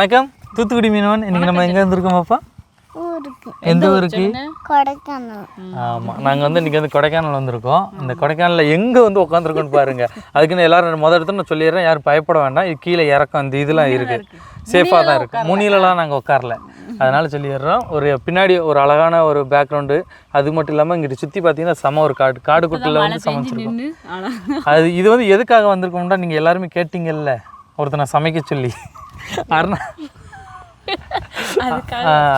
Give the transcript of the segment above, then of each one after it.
வணக்கம் தூத்துக்குடி மீனவன். இன்னைக்கு நம்ம எங்கே இருந்திருக்கோமாப்பா? எந்த ஊருக்கு? கொடைக்கானல். ஆமாம், நாங்கள் வந்து இன்றைக்கி வந்து கொடைக்கானல் வந்திருக்கோம். இந்த கொடைக்கானலில் எங்கே வந்து உட்காந்துருக்கோன்னு பாருங்கள். அதுக்குன்னு எல்லோரும் முதல் இடத்துல நான் சொல்லிடுறேன், யாரும் பயப்பட வேண்டாம். இது கீழே இறக்கம் இந்த இதெல்லாம் இருக்குது, சேஃபாக தான் இருக்குது. முனிலலாம் நாங்கள் உட்காரல, அதனால் சொல்லிடுறோம். ஒரு பின்னாடி ஒரு அழகான ஒரு பேக்ரவுண்டு, அது மட்டும் இல்லாமல் இங்கிட்டு சுற்றி பார்த்தீங்கன்னா செம ஒரு காடு குட்டில் வந்து சமைச்சிருக்கோம். அது இது வந்து எதுக்காக வந்திருக்கோம்னா, நீங்கள் எல்லாருமே கேட்டிங்கல்ல ஒருத்தனை சமைக்க சொல்லி,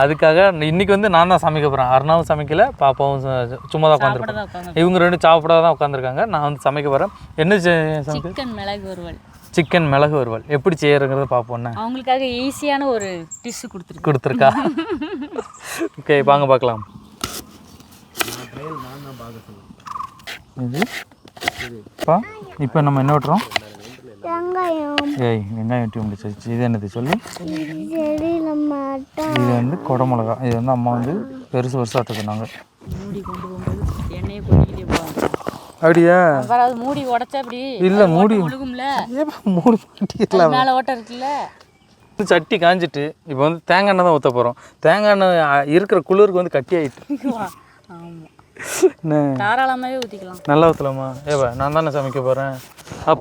அதுக்காக இன்னைக்கு வந்து நான் தான் சமைக்க போகிறேன். அருணாவும் சமைக்கல, பாப்பாவும் சும்மா தான் உட்காந்துருக்கேன். இவங்க ரெண்டு சாப்பிட தான் உட்காந்துருக்காங்க. நான் வந்து சமைக்க போகிறேன். என்ன சிக்கன் மிளகு வறுவல். சிக்கன் மிளகு வறுவல் எப்படி செய்யறங்கிறத பார்ப்போம்னா, அவங்களுக்காக ஈஸியான ஒரு டிஷ் கொடுத்துருக்கா. ஓகே, வாங்க பார்க்கலாம். இப்போ நம்ம என்ன விட்டுறோம்? ஏய், வெங்காயம் வெட்டி முடிச்சிருச்சு. இது என்னது சொல்லு? இது வந்து குடமிளகா. இது வந்து அம்மா வந்து பெருசு பெருசாக சொன்னாங்க. அப்படியா? மூடி உடைச்சா அப்படி இல்லை, மூடி மூடி மேலே ஓட்டை இருக்குல்ல. சட்டி காஞ்சிட்டு இப்போ வந்து தேங்காய் எண்ணெய் தான் ஊற்ற போகிறோம். தேங்காய் எண்ணெய் இருக்கிற குளிருக்கு வந்து கட்டி ஆகிட்டு. தாராளமாகவே ஊற்றிக்கலாம். நல்லா ஊற்றலாமா? ஏவா, நான் தானே சமைக்க போகிறேன்.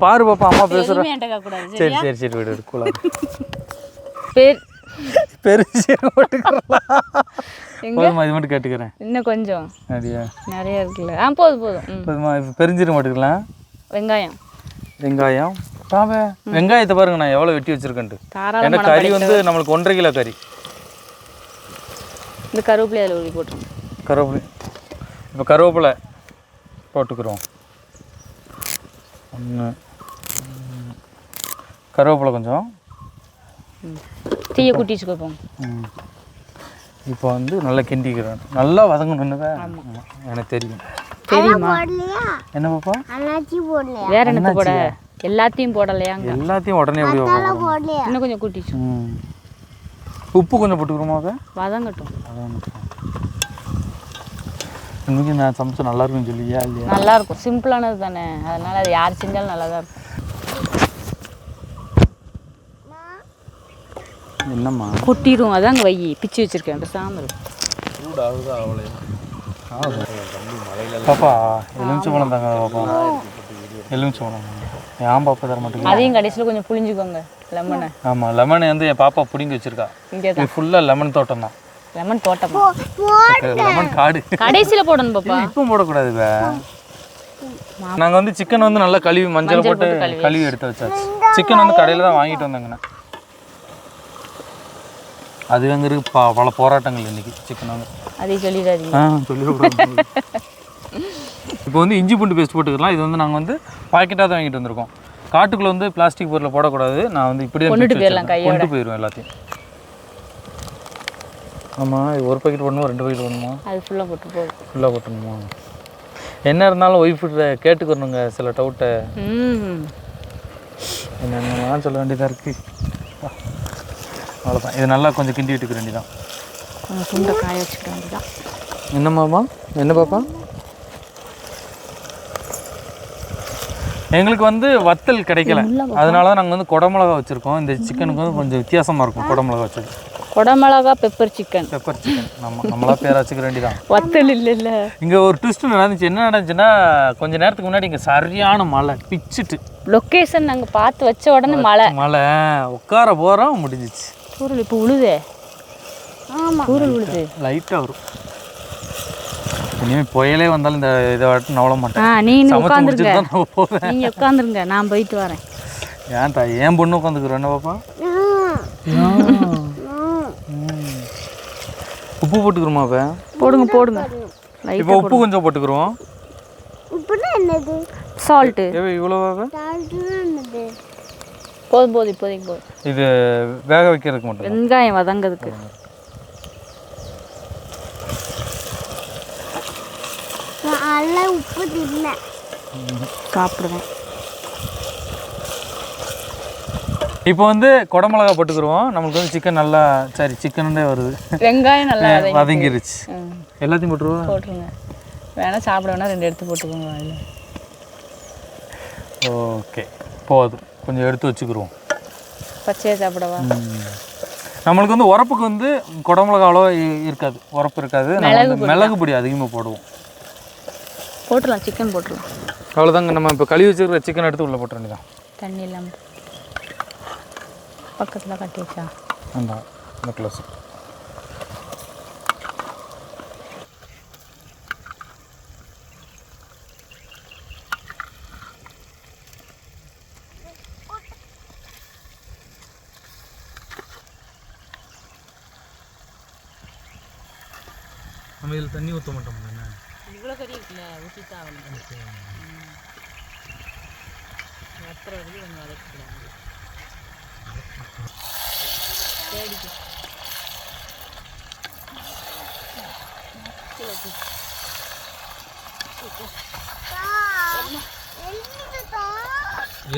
பாரு பாப்பா, அம்மா பேசுகிறேன். சரி சரி சரி, வீடு எடுக்கலாம். பெருசு போதுமா? இது மட்டும் கேட்டுக்கிறேன். இன்னும் கொஞ்சம் அப்படியா? நிறைய இருக்குல்ல. போதும் போதுமா? இப்போ பெருஞ்சீரகம் போட்டுக்கலாம். வெங்காயம் பாவே, வெங்காயத்தை பாருங்க நான் எவ்வளோ வெட்டி வச்சிருக்கேன்ட்டு. ஏன்னா கறி வந்து நம்மளுக்கு 1.5 கிலோ கறி. இந்த கருவேப்பிலை அதில் ஊற்றி போட்டுருங்க. கருவேப்பிலை இப்போ கருவேப்பிலை போட்டுக்கிறோம். ஒன்று கருவேப்பிலை கொஞ்சம் தீயை குட்டிச்சு வைப்போம். இப்போ வந்து நல்லா கிண்டிக்கிறேன். நல்லா வதங்கணுன்னு எனக்கு தெரியும். தெரியுமா? என்ன பாப்பா? வேற என்ன போட? எல்லாத்தையும் போடலையாங்க? எல்லாத்தையும் உடனே எப்படி? இன்னும் கொஞ்சம் கூட்டிச்சு. உப்பு கொஞ்சம் போட்டுக்கிறோமா? வதங்கட்டும். இன்னைக்கு நான் சமைச்சா நல்லா இருக்குன்னு சொல்லியா? இல்லையா? நல்லா இருக்கும். சிம்பிளானது தானே, அதனால அது யார் செஞ்சாலும் நல்லா தான் இருக்கும். என்னம்மா கொட்டிடும்? அதான் அங்கே வை, பிச்சு வச்சிருக்கேன். சாம்பல் பாப்பா, எலுமிச்சம்பழம் தாங்க பாப்பா. எலுமிச்சம்பழம் ஏன் பாப்பா தர மாட்டேங்குது? அதையும் கடைசியில் கொஞ்சம் புளிஞ்சுக்கோங்க, லெமனை. ஆமாம், லெமனை வந்து என் பாப்பா பிடிங்கி வச்சிருக்கா. இங்கே ஃபுல்லாக லெமன் தோட்டம் தான். லெமன் தோட்டம், லெமன் காடு. கடைசியில் போடணும் பாப்பா, இப்போ போடக்கூடாது. நாங்கள் வந்து சிக்கன் வந்து நல்லா கழுவி மஞ்சள் போட்டு கழுவி எடுத்து வச்சாச்சு. சிக்கன் வந்து கடையில் தான் வாங்கிட்டு வந்தாங்கண்ணா. அது அங்கே இருக்கு பல போராட்டங்கள் இன்னைக்கு சிக்கன் வாங்க. அதே சொல்லிடாதீங்க. சொல்லிடக்கூடாது. இப்போ வந்து இஞ்சி பூண்டு பேஸ்ட் போட்டுக்கலாம். இது வந்து நாங்கள் வந்து பாக்கெட்டாக தான் வாங்கிட்டு வந்திருக்கோம். காட்டுக்குள்ளே வந்து பிளாஸ்டிக் பொருளை போடக்கூடாது. நான் வந்து இப்படி கொண்டு போயிடுவேன் எல்லாத்தையும். ஆமாம், இது ஒரு பாக்கெட் போடணுமா 2 பாக்கெட் போடணுமா? அது ஃபுல்லாக போட்டணுமா? என்ன இருந்தாலும் ஒய்ஃப்கிட்ட கேட்டுக்கணுங்க சில டவுட்டை. என்னென்ன சொல்ல வேண்டியதாக இருக்குது. அவ்வளோதான். இது நல்லா கொஞ்சம் கிண்டி விட்டுக்க வேண்டியதான். கொஞ்சம் துண்டை காய வச்சுக்க வேண்டியதான். என்னம்மாமா? என்ன பாப்பா? எங்களுக்கு வந்து வத்தல் கிடைக்கல, அதனால தான் நாங்கள் வந்து குடமிளகா வச்சுருக்கோம். இந்த சிக்கனுக்கு வந்து கொஞ்சம் வித்தியாசமாக இருக்கும் குடமிளகா வச்சது. குடமிளகா பெப்பர் சிக்கன். நம்மளா பேர் வச்சுக்க வேண்டியதான். வத்தல் இல்லை. இங்கே ஒரு ட்விஸ்ட் நடந்துச்சு. என்ன நடந்துச்சுன்னா, கொஞ்சம் நேரத்துக்கு முன்னாடி இங்கே சரியான மழை பிச்சுட்டு. லொக்கேஷன் நாங்கள் பார்த்து வச்ச உடனே மழை உட்கார போகிறோம், முடிஞ்சிச்சு. தூரல் இப்போ உழுதே. ஆமாம், தூரல் உழுது லைட்டாக வரும். இனிமேல் புயலே வந்தாலும் இந்த இதை வாட்டு நவள மாட்டேன். நீங்கள் உட்காந்துருங்க, நான் போயிட்டு வரேன். ஏன் தாய், ஏன் பொண்ணு உட்காந்துக்கிறோம். என்ன பாப்பா? உப்பு போட்டுக்கிறோமா? போடுங்க. இப்போ உப்பு கொஞ்சம் போட்டுக்கிறோம். சால்ட்டு இவ்வளோவா? போதும் இப்போதைக்கு போதும். இது வேக வைக்கிறதுக்கு மட்டும், வெங்காயம் வதங்கிறதுக்கு. உப்பு சாப்பிடுவேன். இப்போ வந்து குடமிளகா போட்டுக்கிறோம். நம்மளுக்கு வந்து சிக்கன் நல்லா சிக்கனே வருது. வெங்காயம் நல்லா வதங்கிருச்சு. எல்லாத்தையும் போட்டுருங்க. வேணா சாப்பிட வேணா 2 எடுத்து போட்டுக்கோங்க. ஓகே, போதும். கொஞ்சம் எடுத்து வச்சுக்கிடுவோம். பச்சையாக சாப்பிடவா? நம்மளுக்கு வந்து உரப்புக்கு வந்து குடமிளகா அவ்வளோ இருக்காது, உரப்பு இருக்காது. நம்ம வந்து மிளகு பொடி அதிகமாக போடுவோம். போட்டுடலாம், சிக்கன் போட்டுடலாம். அவ்வளோதாங்க. நம்ம இப்போ கழுவி வச்சுருக்கிற சிக்கன் எடுத்து உள்ளே போட்டுற வேண்டியதான். தண்ணி இல்லாமல் பக்கத்தில் கட்டி வச்சா அந்த க்ளோஸ். நம்ம இதில் தண்ணி ஊற்ற மாட்டோம். இவ்வளோ கறி இருக்குல்ல, ஊற்றி தான் எத்தனை வரைக்கும் கொஞ்சம் வதக்கிக்கலாம்.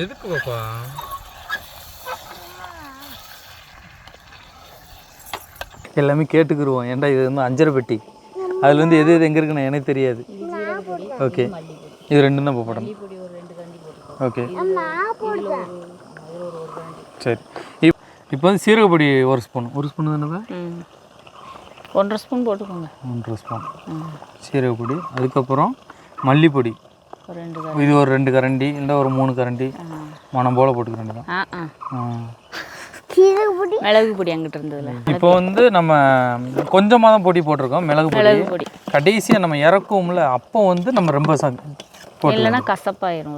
எதுக்கு பாப்பா? எல்லாமே கேட்டுக்குருவோம். ஏன்டா இது வந்து அஞ்சரை பெட்டி, அதில் வந்து எது எது எங்கே இருக்குன்னு எனக்கு தெரியாது. ஓகே, இது ரெண்டும் தான் போடணும். ஓகே சரி. இப்போ வந்து சீரகப்பொடி ஒரு ஸ்பூன் தானே? 1.5 ஸ்பூன் போட்டுக்கோங்க. 1.5 ஸ்பூன் சீரகப்பொடி. அதுக்கப்புறம் மல்லிப்பொடி இது ஒரு 2 கரண்டி, இல்லை ஒரு 3 கரண்டி மனம் போல் போட்டுக்க வேண்டியதான். மிளகு பொடி அங்கிட்ட இருந்ததுல. இப்போ வந்து நம்ம கொஞ்சமாக தான் பொடி போட்டிருக்கோம், மிளகு பொடி. கடைசியாக நம்ம இறக்குவோம்ல, அப்போ வந்து நம்ம ரொம்ப இல்லைன்னா கசப்பாயிரும்.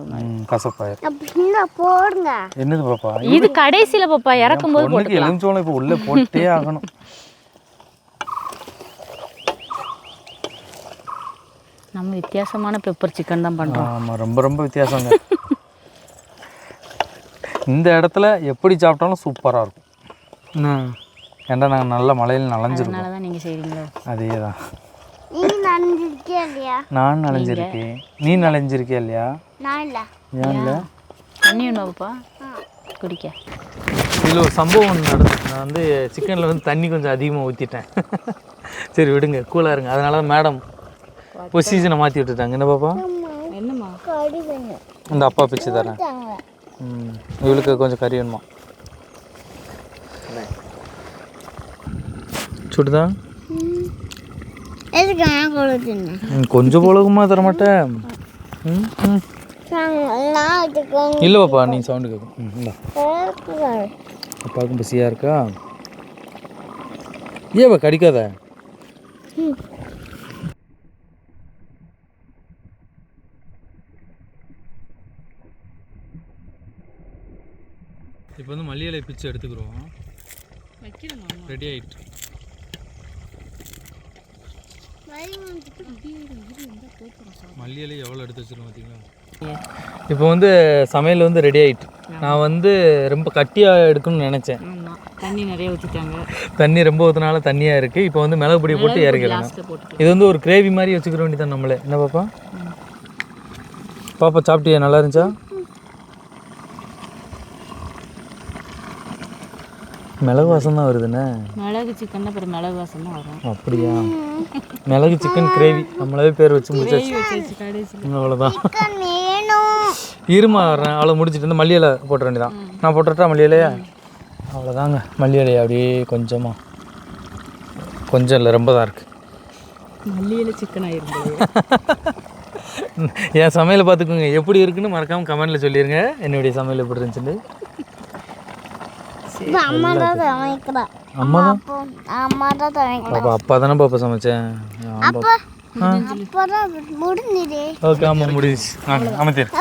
போடுங்க. என்னது பாப்பா இது கடைசியில பாப்பா இறக்கும் போது போட்டு எலுமிச்சம்பழம் இப்போ உள்ளே போட்டே ஆகணும். நம்ம வித்தியாசமான பெப்பர் சிக்கன் தான் பண்ணுறோம். ஆமாம், ரொம்ப ரொம்ப வித்தியாசங்க. இந்த இடத்துல எப்படி சாப்பிட்டாலும் சூப்பராக இருக்கும். ஏன்டா நாங்கள் நல்ல மழையில் நனைஞ்சிருக்கோம். அதனால தான் நீங்கள் செய்கிறீங்களோ? அதே தான். நான் நனைஞ்சிருக்கேன். நீ நனைஞ்சிருக்கியா இல்லையா? ஏன் இல்லை? தண்ணி வேணுமாப்பா குடிக்க? இதில் ஒரு சம்பவம் ஒன்று நடந்துச்சு. நான் வந்து சிக்கனில் வந்து தண்ணி கொஞ்சம் அதிகமாக ஊற்றிட்டேன். சரி விடுங்க, கூலாக இருங்க. அதனால தான் மேடம் பொசிஷனை மாற்றி விட்டுட்டாங்க. என்ன பாப்பா? என்னம்மா? இந்த அப்பா பிச்சு தரேன். இவளுக்கு கொஞ்சம் கறி வேணுமா? சுடுதான் கொஞ்சம் போலகுமா தரமாட்டேன். இல்லை பாப்பா, நீ சவுண்டு கேட்கும். இல்லை அப்பாவுக்கும் பசியாக இருக்கா? ஏப்பா கடிக்காத. இப்போ வந்து மல்லி இலை பிச்சு எடுத்துக்கிறோம். ரெடி ஆகிட்டு. மல்லி இலை எவ்வளோ எடுத்து வச்சுருக்கோம் பார்த்தீங்களா? இப்போ வந்து சமையல் வந்து ரெடி ஆகிட்டு. நான் வந்து ரொம்ப கட்டியாக எடுக்கணும்னு நினச்சேன். தண்ணி நிறைய ஊற்றிட்டாங்க. தண்ணி ரொம்ப ஊற்றினால தண்ணியாக இருக்குது. இப்போ வந்து மிளகு பொடி போட்டு இறக்கிடலாம். இது வந்து ஒரு கிரேவி மாதிரி வச்சுக்கிற வேண்டியதான் நம்மளே. என்ன பாப்பா? பாப்பா சாப்பிட்டியா? நல்லா இருந்துச்சா? மிளகு வாசம் தான் வருதுண்ணே. மிளகு சிக்கன் அப்புறம் மிளகு வாசம் தான் வரும். அப்படியா? மிளகு சிக்கன் கிரேவி நம்மளாவே பேர் வச்சு முடிச்சாச்சு. அவ்வளோதான். இருமா வர்றேன். அவ்வளோ முடிச்சுட்டு வந்து மல்லி இலை போட்டுற வேண்டியதான். நான் போட்டுட்டா மல்லி இலையா? அவ்வளோதாங்க. மல்லி இலையா அப்படியே கொஞ்சமாக, கொஞ்சம் இல்லை ரொம்ப தான் இருக்குது. மல்லி இலை சிக்கன் ஆயிருந்தது. என் சமையலை பார்த்துக்கோங்க, எப்படி இருக்குன்னு மறக்காமல் கமெண்ட்டில் சொல்லிடுங்க. என்னுடைய சமையல் எப்படி இருந்துச்சுன்னு. அம்மா தான் சமைக்கிறேன். அம்மா தான்? அம்மா தான் சமைக்கிறேன். பாப்பா அப்பா தானே பாப்பா சமைச்சேன். அப்பதான் முடிஞ்சுது. ஓகே, ஆமாம் முடிஞ்சிச்சு. அமைச்சர்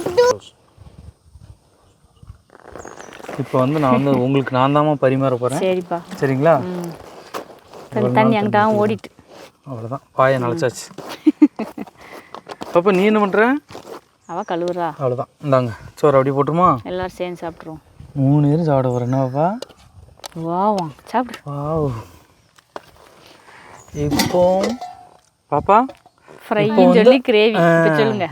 இப்போ வந்து நான் வந்து உங்களுக்கு நான் தான் பரிமாற போகிறேன். சரிப்பா. சரிங்களா? தண்ணி அங்கிட்ட ஓடிட்டு. அவ்வளோதான், பாயை நனைச்சாச்சு. பாப்பா நீ என்ன பண்ணுற? அவள் கழுவுறா. அவ்வளோதான். இந்தாங்க சோறு அப்படி போட்டுருமா? எல்லோரும் சேர்ந்து சாப்பிட்ருவோம். 3 பேரும் சாப்பிட போகிறேன். என்ன பாப்பா? வாவா சாப்பிடு. வாவ். இப்போ பாப்பா ஃப்ரைன்னு சொல்லி கிரேவி இப்போ சொல்லுங்க.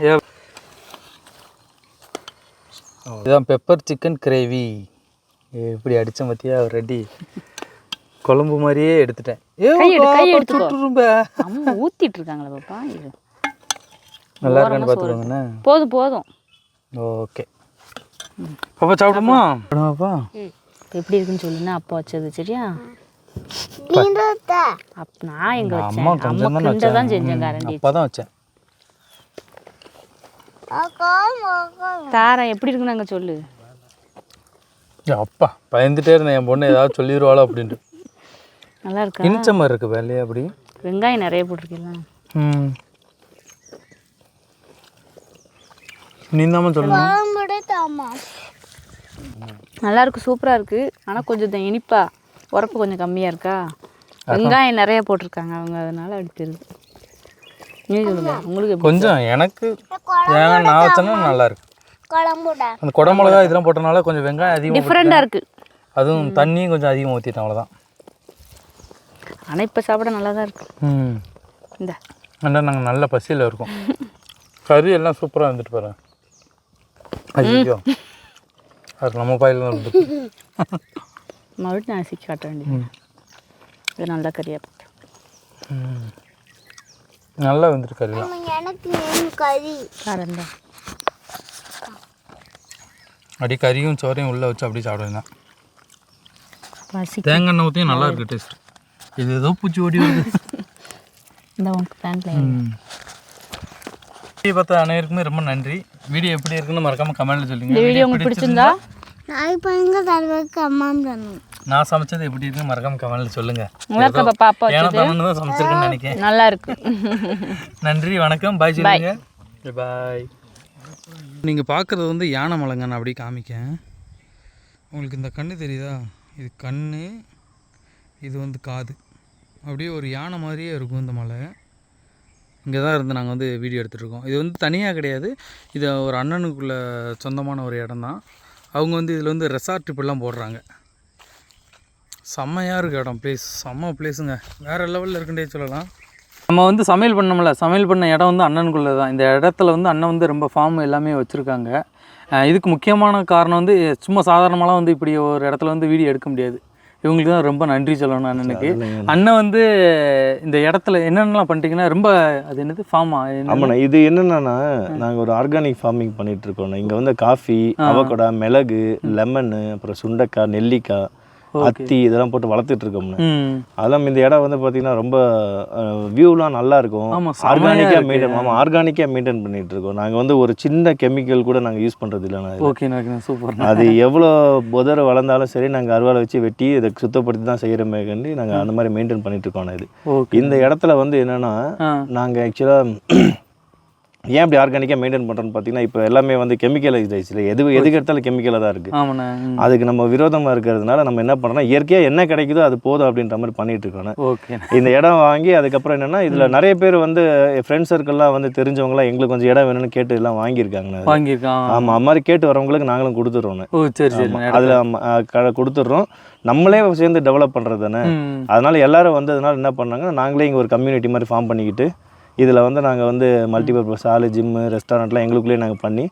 இதுதான் பெப்பர் சிக்கன் கிரேவி. எப்படி அடித்தேன் பார்த்தியா? ரெடி. குழம்பு மாதிரியே எடுத்துட்டேன். கை எடுத்துட்டு அம்மா ஊற்றிட்டு இருக்காங்களா பாப்பா? இது நல்லா இருக்கான்னு பார்த்துக்கோங்கண்ணே. போதும் போதும். ஓகே பாப்பா சாப்பிடுமா? பாப்பா எப்படி இருக்குன்னு சொல்லுன்னா அப்பா வச்சது. சரியா? நீந்தா நான் எங்க வச்சேன் அம்மா கொஞ்சம் அம்மா தான் கிண்ட தான் செஞ்சேன் கரண்டி அப்போ தான் வச்சேன். தாரேன் எப்படி இருக்குன்னு அங்கே சொல்லு. அப்பா பயந்துட்டே இருந்தேன் என் பொண்ணு ஏதாவது சொல்லிடுவாளோ அப்படின்ட்டு. நல்லா இருக்கா? இனிச்ச மாதிரி இருக்கு வேலையே அப்படி. வெங்காயம் நிறைய போட்டிருக்கீங்களா? நீ தான் சொல்லுங்க. நல்லா இருக்கு, சூப்பராக இருக்கு. ஆனால் கொஞ்சம் இனிப்பா உரப்பு கொஞ்சம் கம்மியாக இருக்கா. வெங்காயம் நிறைய போட்டிருக்காங்க அவங்க, அதனால அப்படி தெரியுது. நீ சொல்லுங்க உங்களுக்கு எப்படி? கொஞ்சம் எனக்கு ஏன்னா நான் வச்சேன்னா நல்லா இருக்கு. அந்த குடமிளகா இதெல்லாம் போட்டனால கொஞ்சம் வெங்காயம் அதிகமாக டிஃப்ரெண்டாக இருக்கு. அதுவும் தண்ணியும் கொஞ்சம் அதிகமாக ஊற்றிட்டேன் அவ்வளோதான். ஆனால் இப்போ சாப்பிட நல்லா தான் இருக்கு. இந்த ஆனால் நாங்கள் நல்ல பசியில் இருக்கோம். கறி எல்லாம் சூப்பராக வந்துட்டு போகிறேன். ஐயோ அது நம்ம பாயில் தான் இருந்து மறுபடியும் நான் சிக்கி காட்ட வேண்டியது. இது நல்லா கறியாக போட்டு நல்லா வந்துட்டு கறிலாம். எனக்கு கறி காரம் தான். அப்படியே கறியும் சோறையும் உள்ளே வச்சு அப்படியே சாப்பிடுவேன் தான். பசி தேங்காய் எண்ணெய் ஊற்றியும் நல்லா இருக்குது டேஸ்ட். இது ஏதோ பூச்சி ஓடி வருது. இந்த உனக்கு பேண்ட்ல வீடியோ பார்த்த அனைவருக்குமே ரொம்ப நன்றி. வீடியோ எப்படி இருக்குன்னு மறக்காமல் கமெண்ட்டில் சொல்லுங்கள். இந்த வீடியோ உங்களுக்கு பிடிச்சிருந்தா நாய் பையங்க தடவைக்கு அம்மா பண்ணணும். நான் சமைச்சது எப்படி இருக்குன்னு மறக்காமல் கமெண்ட்டில் சொல்லுங்கள். நல்லா இருக்கா பாப்பா? ஏன்னா தான் சமைச்சிருக்குன்னு நினைக்கிறேன். நல்லா இருக்கு. நன்றி, வணக்கம், பாய் சொல்லுங்க. பாய். நீங்கள் பார்க்குறது வந்து யானை மலைங்க. நான் அப்படியே காமிக்கேன் உங்களுக்கு. இந்த கண்ணு தெரியுதா? இது கண்ணு, இது வந்து காது. அப்படியே ஒரு யானை மாதிரியே இருக்கும் இந்த மலை. இங்கே தான் இருந்து நாங்கள் வந்து வீடியோ எடுத்துகிட்ருக்கோம். இது வந்து தனியாக கிடையாது, இது ஒரு அண்ணனுக்குள்ளே சொந்தமான ஒரு இடம் தான். அவங்க வந்து இதில் வந்து ரெசார்ட் இப்படிலாம் போடுறாங்க. செம்மையாக இருக்குது இடம், பிளேஸ் செம்ம பிளேஸுங்க, வேறு லெவலில் இருக்குன்றே சொல்லலாம். நம்ம வந்து சமையல் பண்ணோம்ல, சமையல் பண்ண இடம் வந்து அண்ணனுக்குள்ளே தான். இந்த இடத்துல வந்து அண்ணன் வந்து ரொம்ப ஃபார்ம் எல்லாமே வச்சுருக்காங்க. இதுக்கு முக்கியமான காரணம் வந்து சும்மா சாதாரணமாலாம் வந்து இப்படி ஒரு இடத்துல வந்து வீடியோ எடுக்க முடியாது. இவங்களுக்கு தான் ரொம்ப நன்றி சொல்லணும் அண்ணனுக்கு. அண்ணன் வந்து இந்த இடத்துல என்னென்னலாம் பண்ணிட்டீங்கன்னா ரொம்ப அது என்னது ஃபார்மா? ஆமாண்ணா, இது என்னென்னா நாங்கள் ஒரு ஆர்கானிக் ஃபார்மிங் பண்ணிகிட்டு இருக்கோண்ணா. இங்கே வந்து காஃபி, அவகோடா, மிளகு, லெமனு, அப்புறம் சுண்டைக்காய், நெல்லிக்காய், அத்தி இதெல்லாம் போட்டு வளர்த்துட்டு இருக்கோம்ண்ணா. அதெல்லாம் இந்த இடம் வந்து பார்த்தீங்கன்னா ரொம்ப வியூலாம் நல்லா இருக்கும். ஆர்கானிக்காக மெயின்டைன் பண்ணிட்டு இருக்கோம். நாங்கள் வந்து ஒரு சின்ன கெமிக்கல் கூட நாங்கள் யூஸ் பண்ணுறது இல்லைண்ணா. சூப்பர். அது எவ்வளோ புதர் வளர்ந்தாலும் சரி, நாங்கள் அருவாலை வச்சு வெட்டி இதை சுத்தப்படுத்தி தான் செய்கிறோமே கண்டி நாங்கள் அந்த மாதிரி மெயின்டைன் பண்ணிட்டு இருக்கோம். இது இந்த இடத்துல வந்து என்னென்னா நாங்கள் ஆக்சுவலாக ஏன் இப்படி ஆர்கானிக்காக மெயின்டைன் பண்ணுறோன்னு பார்த்தீங்கன்னா, இப்போ எல்லாமே வந்து கெமிக்கலைஸ் ஆயிடுச்சு. எதுக்கு எடுத்தாலும் கெமிக்கலாக தான் இருக்குது. அதுக்கு நம்ம விரோதமாக இருக்கிறதுனால நம்ம என்ன பண்ணுறோம்னா, இயற்கையாக என்ன கிடைக்குதோ அது போதும் அப்படின்ற மாதிரி பண்ணிட்டு இருக்கோம். இந்த இடம் வாங்கி அதுக்கப்புறம் என்னென்னா, இதில் நிறைய பேர் வந்து ஃப்ரெண்ட்ஸ் சர்க்கிள்லாம் வந்து தெரிஞ்சவங்களாம் எங்களுக்கு கொஞ்சம் இடம் வேணும்னு கேட்டு எல்லாம் வாங்கியிருக்காங்க. ஆமாம், அது மாதிரி கேட்டு வரவங்களுக்கு நாங்களும் கொடுத்துட்றோம். அதில் கொடுத்துட்றோம். நம்மளே சேர்ந்து டெவலப் பண்ணுறது தானே. அதனால் எல்லோரும் வந்து அதனால் என்ன பண்ணாங்க, நாங்களே இங்கே ஒரு கம்யூனிட்டி மாதிரி ஃபார்ம் பண்ணிக்கிட்டு இதில் வந்து நாங்கள் வந்து மல்டிபர்பஸ் ஹாலு, ஜிம்மு, ரெஸ்டாரண்ட்லாம் எங்களுக்குள்ளேயே நாங்கள் பண்ணி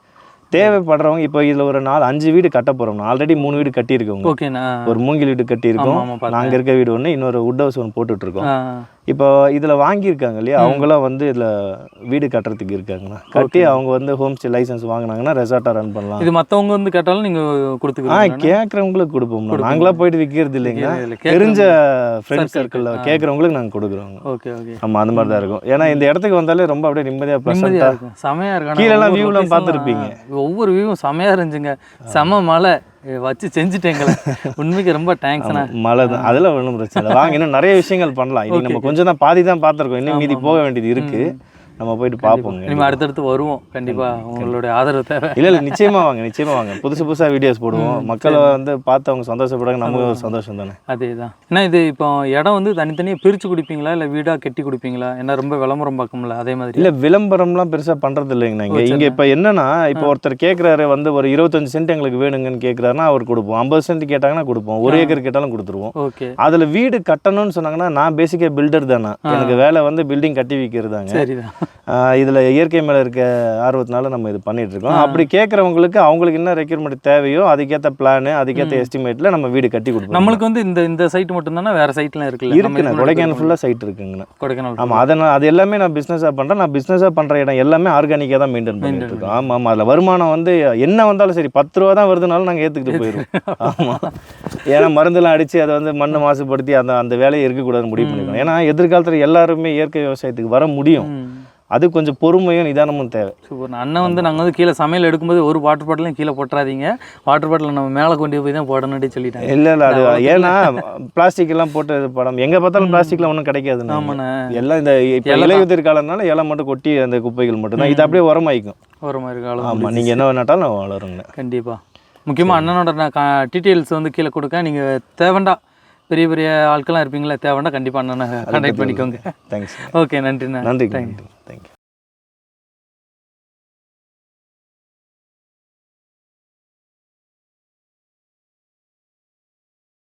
தேவைப்படுறவங்க இப்போ இதில் ஒரு 4-5 வீடு கட்ட போகிறோம். ஆல்ரெடி 3 வீடு கட்டியிருக்கோங்க. ஒரு மூங்கில் வீடு கட்டியிருக்கோம். நாங்கள் இருக்க வீடு ஒன்று, இன்னொரு வுட் ஹவுஸ் ஒன்று போட்டுட்ருக்கோம். இப்போ இதில் வாங்கியிருக்காங்க இல்லையா, அவங்களாம் வந்து இதில் வீடு கட்டுறதுக்கு இருக்காங்கண்ணா. கட்டி அவங்க வந்து ஹோம் ஸ்டே லைசன்ஸ் வாங்கினாங்கன்னா ரெசார்ட்டாக ரன் பண்ணலாம். இது மற்றவங்க வந்து கேட்டாலும் நீங்கள் கொடுத்துக்கலாம். கேட்குறவங்களுக்கு கொடுப்போம். நாங்களாம் போயிட்டு விற்கிறது இல்லைங்க, தெரிஞ்ச ஃப்ரெண்ட்ஸ் சர்க்கிளில் கேட்குறவங்களுக்கு நாங்கள் கொடுக்குறோம். ஆமாம், அந்த மாதிரி தான் இருக்கும். ஏன்னா இந்த இடத்துக்கு வந்தாலே ரொம்ப அப்படியே நிம்மதியாக ப்ளசண்ட்டாக செமையாக இருக்கும். கீழெல்லாம் வியூலாம் பார்த்துருப்பீங்க. ஒவ்வொரு வியூவும் செமையாக இருந்துச்சுங்க. செம மலை வச்சு செஞ்சுட்டேங்களே, உண்மைக்கு ரொம்ப தேங்க்ஸ்ண்ணா. மழை தான், அதெல்லாம் ஒன்றும் பிரச்சனை இல்லை. வாங்க, இன்னும் நிறைய விஷயங்கள் பண்ணலாம். இன்னைக்கு நம்ம கொஞ்சம் தான் பாதி தான் பார்த்துருக்கோம். இன்னும் மீதி போக வேண்டியது இருக்குது. நம்ம போயிட்டு பார்ப்போங்க. இனிமேல் அடுத்தடுத்து வருவோம். கண்டிப்பாக உங்களுடைய ஆதரவு தேவை. இல்லை நிச்சயமாக வாங்க. புதுசாக வீடியோஸ் போடுவோம். மக்களை வந்து பார்த்து அவங்க சந்தோஷப்படுறாங்க, நமக்கு ஒரு சந்தோஷம் தானே. அதே தான். ஏன்னா இது இப்போ இடம் வந்து தனித்தனியாக பிரித்து கொடுப்பீங்களா இல்லை வீடாக கட்டி கொடுப்பீங்களா? ஏன்னா ரொம்ப விளம்பரம் பார்க்கும்ல, அதே மாதிரி. இல்லை, விளம்பரம்லாம் பெருசாக பண்ணுறது இல்லைங்கண்ணா. இங்கே இப்போ என்னன்னா, இப்போ ஒருத்தர் கேட்குறாரு வந்து ஒரு 25 சென்ட் எங்களுக்கு வேணுங்கன்னு கேட்குறாருன்னா அவர் கொடுப்போம். 50 சென்ட் கேட்டாங்கன்னா கொடுப்போம். 1 ஏக்கர் கேட்டாலும் கொடுத்துருவோம். ஓகே. அதில் வீடு கட்டணும்னு சொன்னாங்கன்னா, நான் பேசிக்காக பில்டர் தானே. எனக்கு வேலை வந்து பில்டிங் கட்டி விற்கிறதாங்க. சரிதான். இதில் இயற்கை மேலே இருக்க ஆர்வத்தினால நம்ம இது பண்ணிட்டு இருக்கோம். அப்படி கேட்குறவங்களுக்கு அவங்களுக்கு என்ன ரெக்யூர்மெண்ட் தேவையோ அதுக்கேற்ற பிளான் அதுக்கேற்ற எஸ்டிமேட்டில் நம்ம வீடு கட்டி கொடுப்போம். நம்மளுக்கு வந்து இந்த சைட் மட்டும் தானே, வேற சைட்லாம் இருக்குல்ல? இருக்குண்ணா, கொடைக்கானல் ஃபுல்லாக சைட் இருக்குங்கண்ணா. கொடைக்கானல். ஆமாம், அது எல்லாமே நான் பிஸ்னஸாக பண்ணுறேன். நான் பிஸ்னஸாக பண்ணுற இடம் எல்லாமே ஆர்கானிக்காக தான் மெயின்டைன் பண்ணிட்டு இருக்கோம். ஆமாம், அதில் வருமானம் வந்து என்ன வந்தாலும் சரி 10 ரூபா தான் வருதுனாலும் நாங்கள் ஏற்றுக்கிட்டு போயிடுவோம். ஆமாம், ஏன்னா மருந்தெல்லாம் அடித்து அதை வந்து மண்ணை மாசுபடுத்தி அந்த வேலையை இருக்கக்கூடாதுன்னு முடிவு பண்ணிக்கணும். ஏன்னா எதிர்காலத்தில் எல்லாருமே இயற்கை விவசாயத்துக்கு வர முடியும். அது கொஞ்சம் பொறுமையும் நிதானமும் தேவை. சூப்பர். அண்ணன் வந்து நாங்கள் வந்து கீழே சமையல் எடுக்கும்போது ஒரு வாட்டர் பாட்டிலையும் கீழே போட்டுறாதீங்க, வாட்டர் பாட்டில் நம்ம மேலே கொண்டு போய் தான் போடணும்னு சொல்லிட்டாங்க. இல்லை அது ஏன்னா பிளாஸ்டிக் எல்லாம் போட்டு படம் எங்கே பார்த்தாலும் பிளாஸ்டிக்லாம் ஒன்றும் கிடைக்காது. ஆமாண்ணே, எல்லாம் இந்த இப்போ இலையுதிர் காலம்னால இலை மட்டும் கொட்டி அந்த குப்பைகள் மட்டும் தான் இது அப்படியே உரமாயிக்கும். உரமாக காலம். ஆமாம், நீங்கள் என்ன வேணாட்டாலும் நான் வளருங்க. கண்டிப்பாக. முக்கியமாக அண்ணனோட நான் டீட்டெயில்ஸ் வந்து கீழே கொடுக்க, நீங்கள் தேவைண்டா பெரிய பெரிய ஆட்கள்லாம் இருப்பீங்களா, தேவைண்டா கண்டிப்பாக அண்ணனை கான்டாக்ட் பண்ணிக்கோங்க. தேங்க்ஸ். ஓகே, நன்றிண்ணா. நன்றி. தேங்க்யூ.